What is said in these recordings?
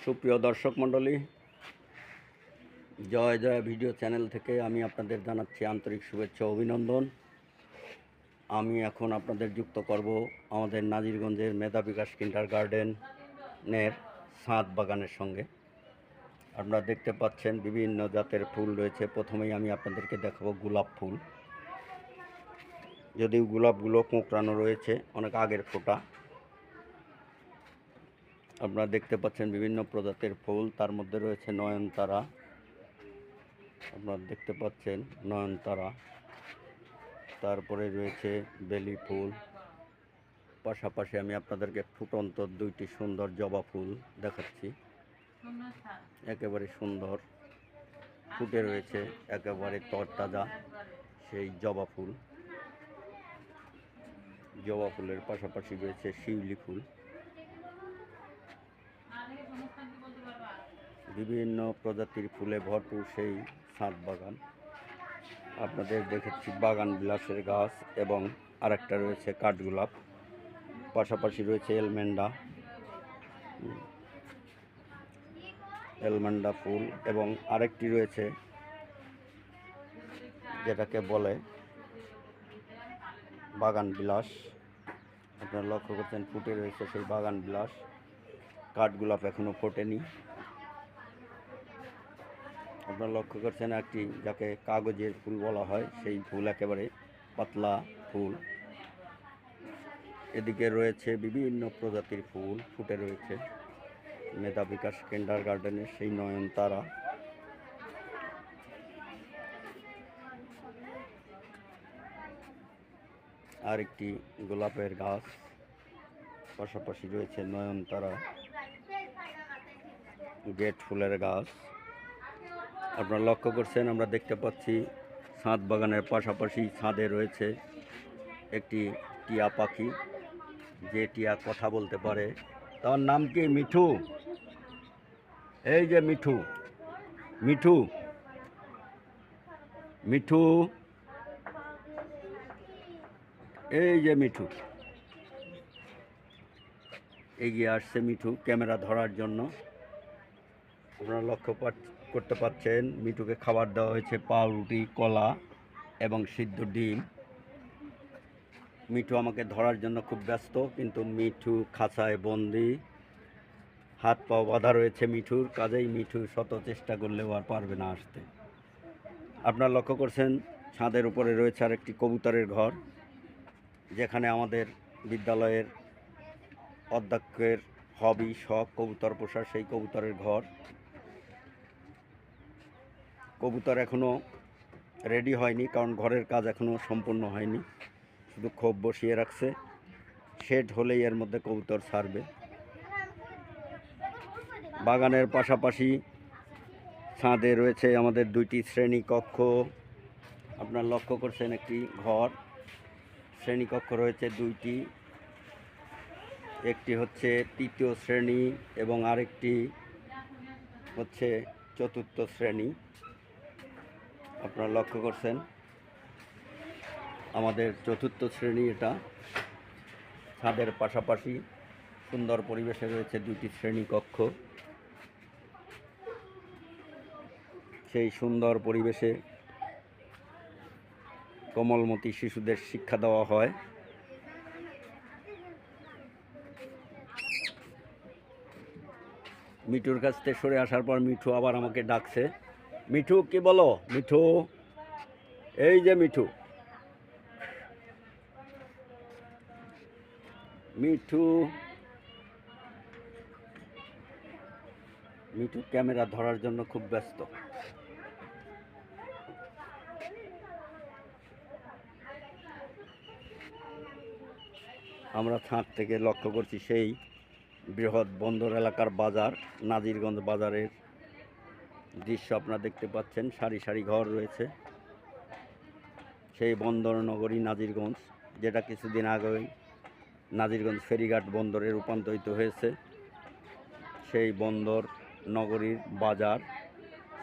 সুপ্রিয় দর্শক মণ্ডলী, জয় জয় ভিডিও চ্যানেল থেকে আমি আপনাদের জানাচ্ছি আন্তরিক শুভেচ্ছা ও অভিনন্দন। আমি এখন আপনাদের যুক্ত করব আমাদের নাজিরগঞ্জের মেধা বিকাশ কিন্ডারগার্টেনের ছাদ বাগানের সঙ্গে। আপনারা দেখতে পাচ্ছেন বিভিন্ন জাতের ফুল রয়েছে। প্রথমেই আমি আপনাদেরকে দেখাবো গোলাপ ফুল। যদিও গোলাপগুলো কোঁকড়ানো রয়েছে, অনেক আগের ফোটা। আপনারা দেখতে পাচ্ছেন বিভিন্ন প্রজাতির ফুল, তার মধ্যে রয়েছে নয়নতারা। আপনারা দেখতে পাচ্ছেন নয়নতারা, তারপরে রয়েছে বেলি ফুল। পাশাপাশি আমি আপনাদেরকে ফুটন্ত দুইটি সুন্দর জবা ফুল দেখাচ্ছি। একেবারে সুন্দর ফুটে রয়েছে, একেবারে তরতাজা সেই জবা ফুল। জবা ফুলের পাশাপাশি রয়েছে শিউলি ফুল। বিভিন্ন প্রজাতির ফুলে ভরপুর সেই ছাদ বাগান। আপনাদের দেখেছি বাগান বিলাসের গাছ এবং আরেকটা রয়েছে কাঠগোলাপ। পাশাপাশি রয়েছে এলমেন্ডা ফুল এবং আরেকটি রয়েছে যেটাকে বলে বাগান বিলাস। আপনারা লক্ষ্য করছেন ফুটে রয়েছে সেই বাগান বিলাস। কাঠগোলাপ এখনও ফোটেনি। আপনারা লক্ষ্য করছেন একটি যাকে কাগজের ফুল বলা হয়, সেই ফুল একেবারে পাতলা ফুল। এদিকে রয়েছে বিভিন্ন প্রজাতির ফুল ফুটে রয়েছে মেধা বিকাশ কিন্ডারগার্টেনের সেই নয়নতারা। আরেকটি গোলাপের গাছ, পাশাপাশি রয়েছে নয়নতারা, গেট ফুলের গাছ। আপনারা লক্ষ্য করছেন আমরা দেখতে পাচ্ছি ছাদ বাগানের পাশাপাশি ছাদে রয়েছে একটি টিয়া পাখি, যে টিয়া কথা বলতে পারে। তার নাম কি? মিঠু। এই যে মিঠু, মিঠু, মিঠু, এই যে মিঠু। এগিয়ে আসছে মিঠু ক্যামেরা ধরার জন্য। আপনারা লক্ষ্য করতে পাচ্ছেন মিঠুকে খাবার দেওয়া হয়েছে পাউরুটি, কলা এবং সিদ্ধ ডিম। মিঠু আমাকে ধরার জন্য খুব ব্যস্ত, কিন্তু মিঠু খাঁচায় বন্দি, হাত পা বাঁধা রয়েছে মিঠুর। কাজেই মিঠু শত চেষ্টা করলেও আর পারবে না আসতে। আপনারা লক্ষ্য করছেন ছাদের উপরে রয়েছে আরেকটি কবুতরের ঘর, যেখানে আমাদের বিদ্যালয়ের অধ্যক্ষের হবি শখ কবুতর পোষা, সেই কবুতরের ঘর। কবুতর এখনও রেডি হয়নি, কারণ ঘরের কাজ এখনও সম্পূর্ণ হয়নি, শুধু খোপ বসিয়ে রাখছে। শেড হলেই এর মধ্যে কবুতর ছাড়বে। বাগানের পাশাপাশি ছাদে রয়েছে আমাদের দুইটি শ্রেণীকক্ষ। আপনারা লক্ষ্য করছেন একটি ঘর, শ্রেণীকক্ষ রয়েছে দুইটি। একটি হচ্ছে তৃতীয় শ্রেণী এবং আরেকটি হচ্ছে চতুর্থ শ্রেণী। আপনারা লক্ষ্য করছেন আমাদের চতুর্থ শ্রেণী এটা। ছাদের পাশাপাশি সুন্দর পরিবেশে রয়েছে দুইটি শ্রেণীকক্ষ। সেই সুন্দর পরিবেশে কোমলমতি শিশুদের শিক্ষা দেওয়া হয়। মিঠুর কাছ থেকে সরে আসার পর মিঠু আবার আমাকে ডাকছে। মিঠু, কি বলো? মিঠু, এই যে মিঠু, মিঠু। মিঠু ক্যামেরা ধরার জন্য খুব ব্যস্ত। আমরা ছাদ থেকে লক্ষ্য করছি সেই বৃহৎ বন্দর এলাকার বাজার, নাজিরগঞ্জ বাজারের দৃশ্য আপনারা দেখতে পাচ্ছেন। সারি সারি ঘর রয়েছে। সেই বন্দর নগরী নাজিরগঞ্জ, যেটা কিছুদিন আগেই নাজিরগঞ্জ ফেরিঘাট বন্দরে রূপান্তরিত হয়েছে। সেই বন্দর নগরীর বাজার,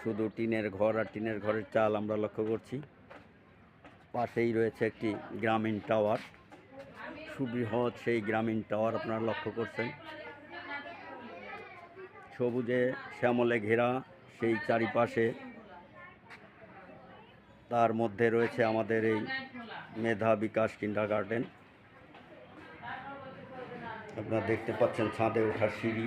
শুধু টিনের ঘর আর টিনের ঘরের চাল আমরা লক্ষ্য করছি। পাশেই রয়েছে একটি গ্রামীণ টাওয়ার, সুবৃহৎ সেই গ্রামীণ টাওয়ার আপনারা লক্ষ্য করছেন। সবুজে শ্যামলে ঘেরা সেই চারিপাশে তার মধ্যে রয়েছে আমাদের এই মেধা বিকাশ কিন্ডারগার্টেন। আপনারা দেখতে পাচ্ছেন ছাদে ওঠার সিঁড়ি।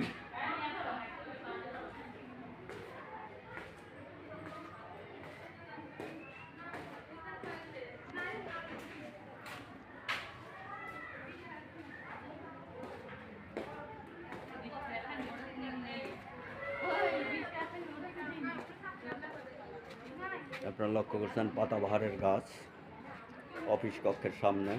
আপনারা লক্ষ্য করছেন পাতাবাহারের গাছ অফিস কক্ষের সামনে।